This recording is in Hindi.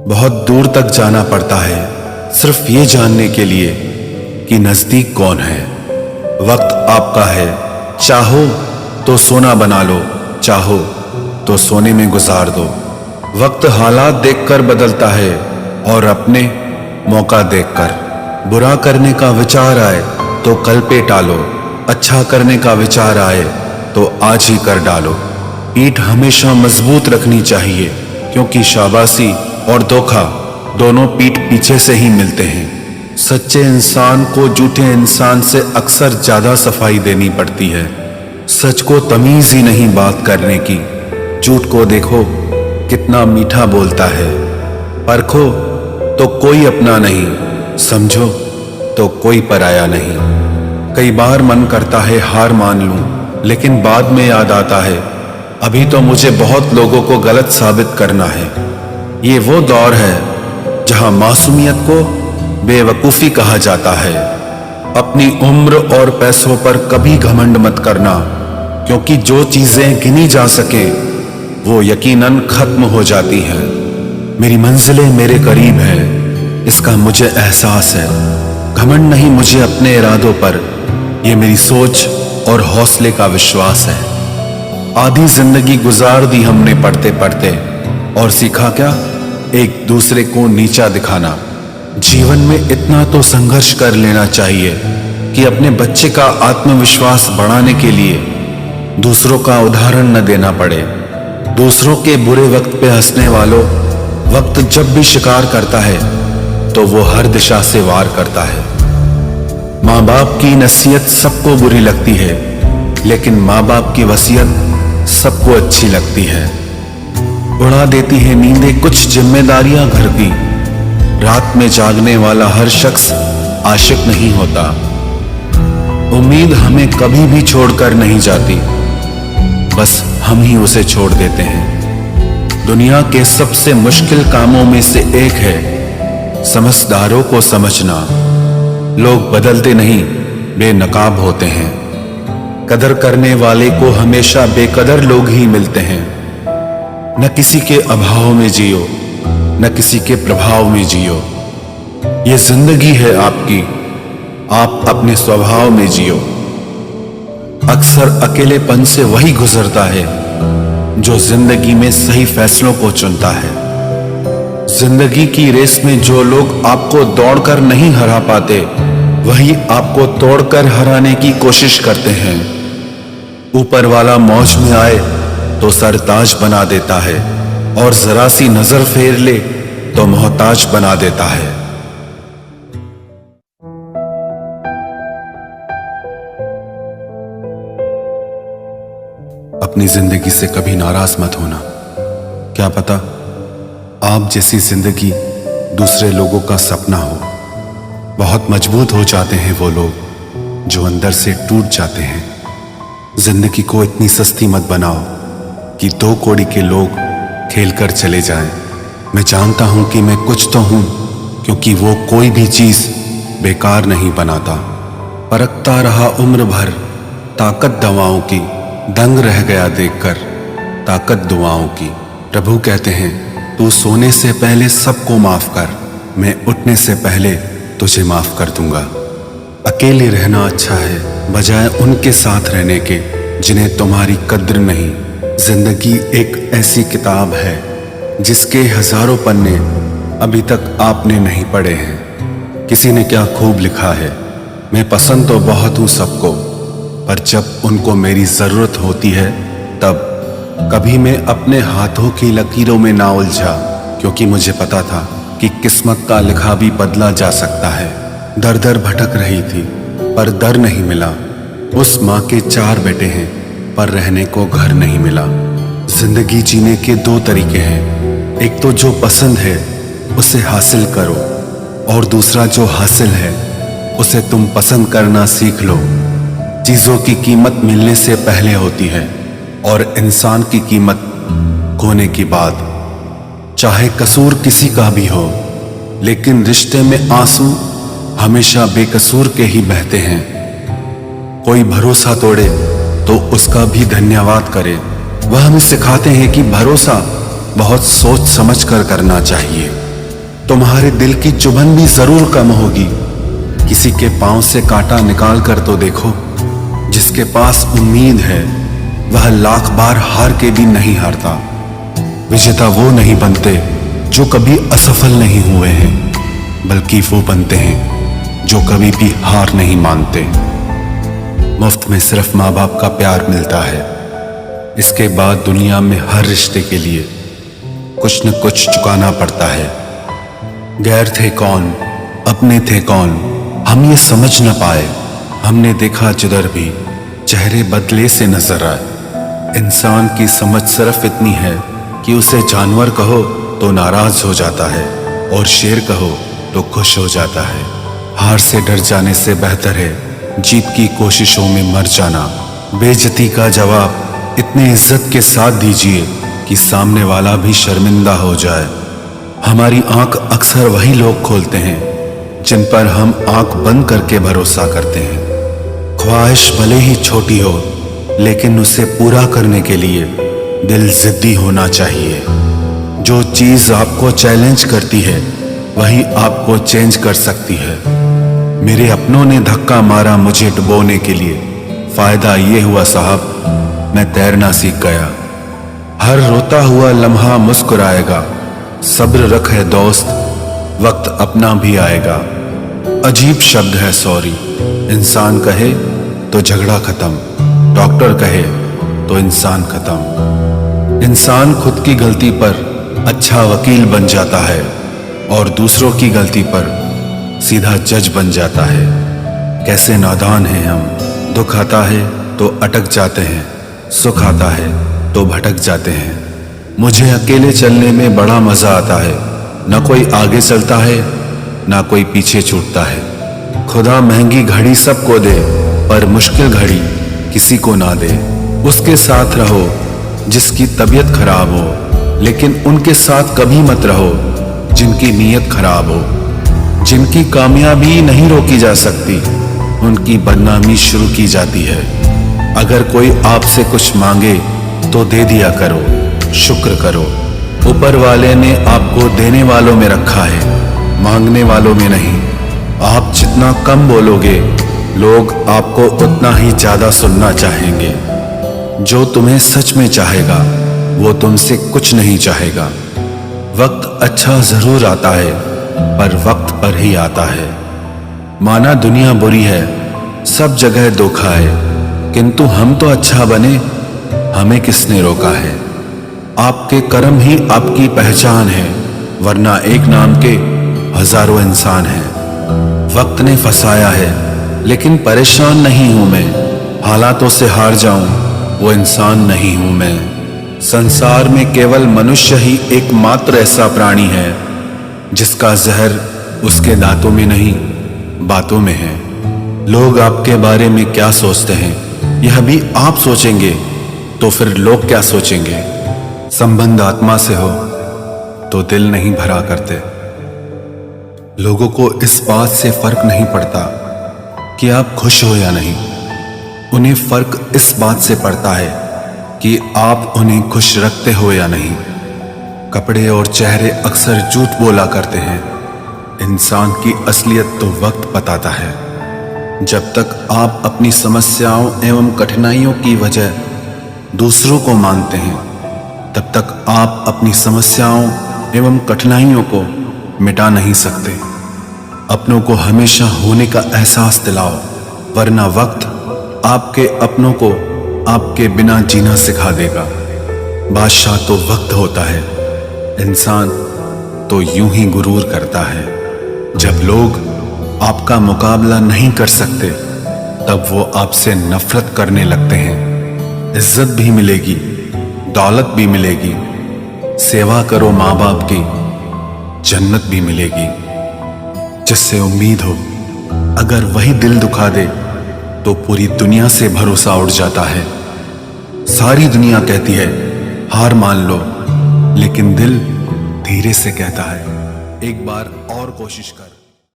बहुत दूर तक जाना पड़ता है सिर्फ ये जानने के लिए कि नजदीक कौन है। वक्त आपका है, चाहो तो सोना बना लो, चाहो तो सोने में गुजार दो। वक्त हालात देखकर बदलता है और अपने मौका देखकर। बुरा करने का विचार आए तो कल पे टालो, अच्छा करने का विचार आए तो आज ही कर डालो। पीठ हमेशा मजबूत रखनी चाहिए, क्योंकि शाबाशी और धोखा दोनों पीठ पीछे से ही मिलते हैं। सच्चे इंसान को झूठे इंसान से अक्सर ज्यादा सफाई देनी पड़ती है। सच को तमीज ही नहीं बात करने की। झूठ को देखो कितना मीठा बोलता है। परखो तो कोई अपना नहीं, समझो तो कोई पराया नहीं। कई बार मन करता है हार मान लूं, लेकिन बाद में याद आता है अभी तो मुझे बहुत लोगों को गलत साबित करना है। ये वो दौर है जहां मासूमियत को बेवकूफी कहा जाता है। अपनी उम्र और पैसों पर कभी घमंड मत करना, क्योंकि जो चीजें गिनी जा सके वो यकीनन खत्म हो जाती हैं। मेरी मंजिलें मेरे करीब है, इसका मुझे एहसास है। घमंड नहीं मुझे अपने इरादों पर, ये मेरी सोच और हौसले का विश्वास है। आधी जिंदगी गुजार दी हमने पढ़ते पढ़ते, और सीखा क्या? एक दूसरे को नीचा दिखाना। जीवन में इतना तो संघर्ष कर लेना चाहिए कि अपने बच्चे का आत्मविश्वास बढ़ाने के लिए दूसरों का उदाहरण न देना पड़े। दूसरों के बुरे वक्त पे हंसने वालों, वक्त जब भी शिकार करता है तो वो हर दिशा से वार करता है। माँ बाप की नसीहत सबको बुरी लगती है, लेकिन माँ बाप की वसीयत सबको अच्छी लगती है। उड़ा देती है नींदें कुछ जिम्मेदारियां घर की। रात में जागने वाला हर शख्स आशिक नहीं होता। उम्मीद हमें कभी भी छोड़कर नहीं जाती, बस हम ही उसे छोड़ देते हैं। दुनिया के सबसे मुश्किल कामों में से एक है समझदारों को समझना। लोग बदलते नहीं, बेनकाब होते हैं। कदर करने वाले को हमेशा बेकदर लोग ही मिलते हैं। न किसी के अभाव में जियो, न किसी के प्रभाव में जियो। ये जिंदगी है आपकी, आप अपने स्वभाव में जियो। अक्सर अकेलेपन से वही गुजरता है जो जिंदगी में सही फैसलों को चुनता है। जिंदगी की रेस में जो लोग आपको दौड़कर नहीं हरा पाते, वही आपको तोड़कर हराने की कोशिश करते हैं। ऊपर वाला मौज में आए तो सरताज बना देता है, और जरा सी नजर फेर ले तो मोहताज बना देता है। अपनी जिंदगी से कभी नाराज मत होना। क्या पता आप जैसी जिंदगी दूसरे लोगों का सपना हो। बहुत मजबूत हो जाते हैं वो लोग जो अंदर से टूट जाते हैं। जिंदगी को इतनी सस्ती मत बनाओ कि दो कौड़ी के लोग खेल कर चले जाएं। मैं जानता हूं कि मैं कुछ तो हूं, क्योंकि वो कोई भी चीज बेकार नहीं बनाता। परखता रहा उम्र भर ताकत दवाओं की, दंग रह गया देखकर ताकत दुआओं की। प्रभु कहते हैं तू सोने से पहले सबको माफ कर, मैं उठने से पहले तुझे माफ कर दूंगा। अकेले रहना अच्छा है बजाय उनके साथ रहने के जिन्हें तुम्हारी कद्र नहीं। जिंदगी एक ऐसी किताब है जिसके हजारों पन्ने अभी तक आपने नहीं पढ़े हैं। किसी ने क्या खूब लिखा है, मैं पसंद तो बहुत हूं सबको, पर जब उनको मेरी जरूरत होती है तब। कभी मैं अपने हाथों की लकीरों में ना उलझा, क्योंकि मुझे पता था कि किस्मत का लिखा भी बदला जा सकता है। दर दर भटक रही थी पर दर नहीं मिला। उस माँ के 4 बेटे हैं पर रहने को घर नहीं मिला। जिंदगी जीने के 2 तरीके हैं, एक तो जो पसंद है उसे हासिल करो, और दूसरा जो हासिल है उसे तुम पसंद करना सीख लो। चीजों की कीमत मिलने से पहले होती है, और इंसान की कीमत खोने के बाद। चाहे कसूर किसी का भी हो, लेकिन रिश्ते में आंसू हमेशा बेकसूर के ही बहते हैं। कोई भरोसा तोड़े तो उसका भी धन्यवाद करे। वह हमें सिखाते हैं कि भरोसा बहुत सोच समझ कर करना चाहिए। तुम्हारे दिल की चुभन भी जरूर कम होगी। किसी के पांव से कांटा निकाल कर तो देखो। जिसके पास उम्मीद है वह लाख बार हार के भी नहीं हारता। विजेता वो नहीं बनते जो कभी असफल नहीं हुए हैं, बल्कि वो बनते हैं जो कभी भी हार नहीं मानते। मुफ्त में सिर्फ माँ बाप का प्यार मिलता है। इसके बाद दुनिया में हर रिश्ते के लिए कुछ न कुछ चुकाना पड़ता है। गैर थे कौन, अपने थे कौन, हम ये समझ न पाए। हमने देखा जिधर भी चेहरे बदले से नजर आए। इंसान की समझ सिर्फ इतनी है कि उसे जानवर कहो तो नाराज हो जाता है और शेर कहो तो खुश हो जाता है। हार से डर जाने से बेहतर है जीत की कोशिशों में मर जाना। बेइज्जती का जवाब इतने इज्जत के साथ दीजिए कि सामने वाला भी शर्मिंदा हो जाए। हमारी आंख अक्सर वही लोग खोलते हैं जिन पर हम आंख बंद करके भरोसा करते हैं। ख्वाहिश भले ही छोटी हो, लेकिन उसे पूरा करने के लिए दिल जिद्दी होना चाहिए। जो चीज आपको चैलेंज करती है वही आपको चेंज कर सकती है। मेरे अपनों ने धक्का मारा मुझे डुबोने के लिए। फायदा ये हुआ साहब, मैं तैरना सीख गया। हर रोता हुआ लम्हा मुस्कुराएगा। सब्र रखे दोस्त, वक्त अपना भी आएगा। अजीब शब्द है सॉरी। इंसान कहे तो झगड़ा खत्म, डॉक्टर कहे तो इंसान खत्म। इंसान खुद की गलती पर अच्छा वकील बन जाता है और दूसरों की गलती पर सीधा जज बन जाता है। कैसे नादान हैं हम। दुख आता है तो अटक जाते हैं, सुख आता है तो भटक जाते हैं। मुझे अकेले चलने में बड़ा मजा आता है। न कोई आगे चलता है ना कोई पीछे छूटता है। खुदा महंगी घड़ी सबको दे, पर मुश्किल घड़ी किसी को ना दे। उसके साथ रहो जिसकी तबीयत खराब हो, लेकिन उनके साथ कभी मत रहो जिनकी नीयत खराब हो। जिनकी कामयाबी नहीं रोकी जा सकती, उनकी बदनामी शुरू की जाती है। अगर कोई आपसे कुछ मांगे तो दे दिया करो, शुक्र करो। ऊपर वाले ने आपको देने वालों में रखा है, मांगने वालों में नहीं। आप जितना कम बोलोगे, लोग आपको उतना ही ज्यादा सुनना चाहेंगे। जो तुम्हें सच में चाहेगा वो तुमसे कुछ नहीं चाहेगा। वक्त अच्छा जरूर आता है, पर वक्त पर ही आता है। माना दुनिया बुरी है, सब जगह धोखा है, किंतु हम तो अच्छा बने, हमें किसने रोका है। आपके कर्म ही आपकी पहचान है, वरना एक नाम के हजारों इंसान हैं। वक्त ने फंसाया है, लेकिन परेशान नहीं हूं मैं। हालातों से हार जाऊं वो इंसान नहीं हूं मैं। संसार में केवल मनुष्य ही एकमात्र ऐसा प्राणी है जिसका जहर उसके दांतों में नहीं, बातों में है। लोग आपके बारे में क्या सोचते हैं यह भी आप सोचेंगे तो फिर लोग क्या सोचेंगे। संबंध आत्मा से हो तो दिल नहीं भरा करते। लोगों को इस बात से फर्क नहीं पड़ता कि आप खुश हो या नहीं। उन्हें फर्क इस बात से पड़ता है कि आप उन्हें खुश रखते हो या नहीं। कपड़े और चेहरे अक्सर झूठ बोला करते हैं। इंसान की असलियत तो वक्त बताता है। जब तक आप अपनी समस्याओं एवं कठिनाइयों की वजह दूसरों को मानते हैं, तब तक आप अपनी समस्याओं एवं कठिनाइयों को मिटा नहीं सकते। अपनों को हमेशा होने का एहसास दिलाओ, वरना वक्त आपके अपनों को आपके बिना जीना सिखा देगा। बादशाह तो वक्त होता है, इंसान तो यूं ही गुरूर करता है। जब लोग आपका मुकाबला नहीं कर सकते, तब वो आपसे नफरत करने लगते हैं। इज्जत भी मिलेगी, दौलत भी मिलेगी। सेवा करो माँ बाप की, जन्नत भी मिलेगी। जिससे उम्मीद हो, अगर वही दिल दुखा दे तो पूरी दुनिया से भरोसा उड़ जाता है। सारी दुनिया कहती है हार मान लो, लेकिन दिल धीरे से कहता है एक बार और कोशिश कर।